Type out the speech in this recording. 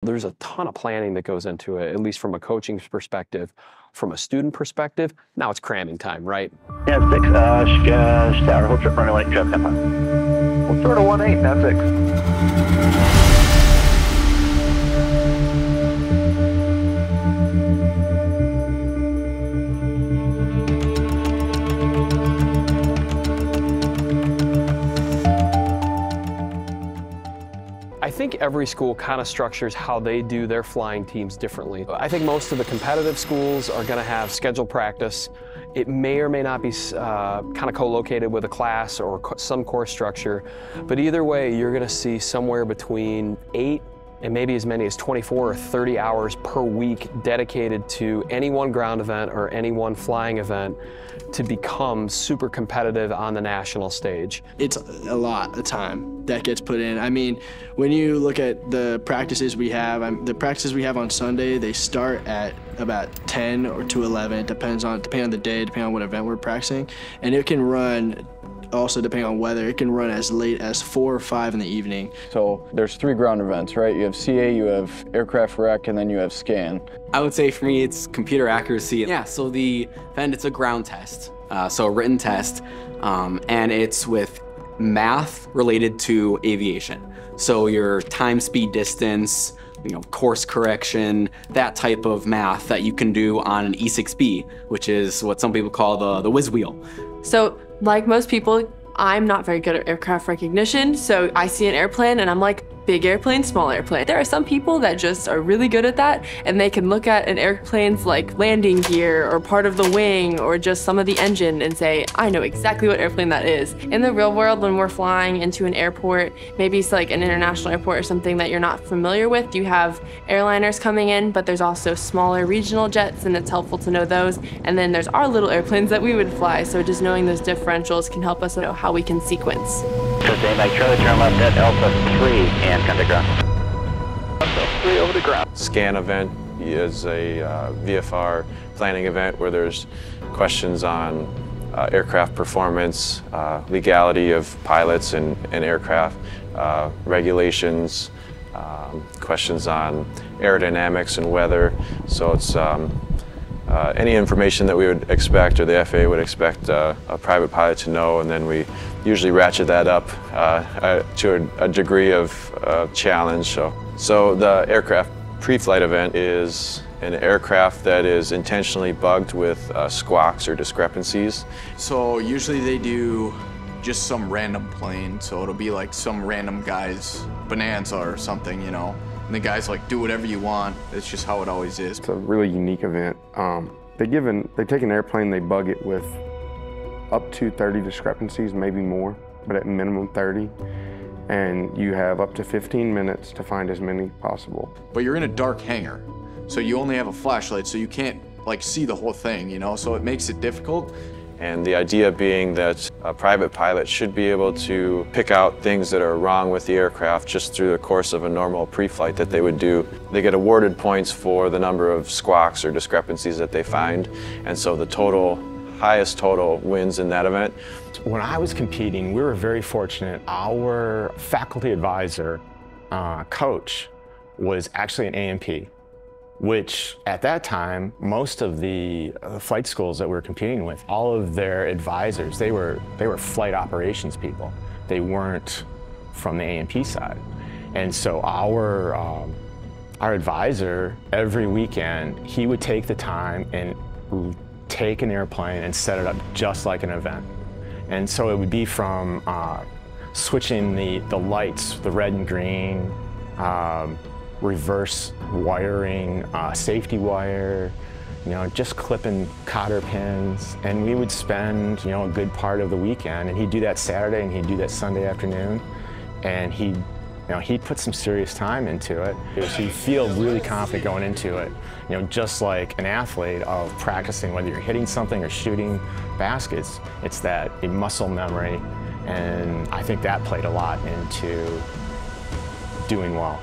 There's a ton of planning that goes into it, at least from a coaching perspective. From a student perspective, now it's cramming time, right? Yeah, 6, tower, hold trip runway 18, trap 10 5. We'll start at 18, now 6. I think every school kind of structures how they do their flying teams differently. I think most of the competitive schools are going to have scheduled practice. It may or may not be kind of co-located with a class or some course structure, but either way, you're going to see somewhere between 8 and maybe as many as 24 or 30 hours per week dedicated to any one ground event or any one flying event to become super competitive on the national stage. It's a lot of time that gets put in. I mean, when you look at the practices we have, on Sunday, they start at about 10 or to 11, depending on the day, depending on what event we're practicing, and it can run, also depending on weather, it can run as late as 4 or 5 in the evening. So there's 3 ground events, right? You have CA, you have aircraft rec, and then you have scan. I would say for me it's computer accuracy. Yeah, so the event, it's a ground test, so a written test, and it's with math related to aviation. So your time, speed, distance, course correction, that type of math that you can do on an E6B, which is what some people call the whiz wheel. So, like most people, I'm not very good at aircraft recognition, so I see an airplane and I'm like, big airplane, small airplane. There are some people that just are really good at that, and they can look at an airplane's like landing gear or part of the wing or just some of the engine and say, I know exactly what airplane that is. In the real world, when we're flying into an airport, maybe it's like an international airport or something that you're not familiar with, you have airliners coming in, but there's also smaller regional jets, and it's helpful to know those. And then there's our little airplanes that we would fly, so just knowing those differentials can help us know how we can sequence. Good make Charlie, turn left at Alpha 3 and come to ground. Alpha 3 over the ground. Scan event is a VFR planning event where there's questions on aircraft performance, legality of pilots and aircraft, regulations, questions on aerodynamics and weather. So it's any information that we would expect or the FAA would expect a private pilot to know, and then we usually ratchet that up to a degree of challenge. So the aircraft pre-flight event is an aircraft that is intentionally bugged with squawks or discrepancies. So usually they do just some random plane, so it'll be like some random guy's Bonanza or something, and the guy's like, do whatever you want. It's just how it always is. It's a really unique event. They take an airplane, they bug it with up to 30 discrepancies, maybe more, but at minimum 30. And you have up to 15 minutes to find as many possible. But you're in a dark hangar, so you only have a flashlight, so you can't like see the whole thing, so it makes it difficult. And the idea being that a private pilot should be able to pick out things that are wrong with the aircraft just through the course of a normal pre-flight that they would do. They get awarded points for the number of squawks or discrepancies that they find, and so the highest total wins in that event. When I was competing, we were very fortunate. Our faculty advisor, coach, was actually an AMP, which at that time, most of the flight schools that we were competing with, all of their advisors, they were flight operations people. They weren't from the AMP side. And so our advisor, every weekend, he would take the time and take an airplane and set it up just like an event. And so it would be from switching the lights, the red and green, reverse wiring, safety wire, just clipping cotter pins. And we would spend, a good part of the weekend, and he'd do that Saturday and he'd do that Sunday afternoon. And he'd put some serious time into it. So you feel really confident going into it, just like an athlete of practicing, whether you're hitting something or shooting baskets, it's that muscle memory. And I think that played a lot into doing well.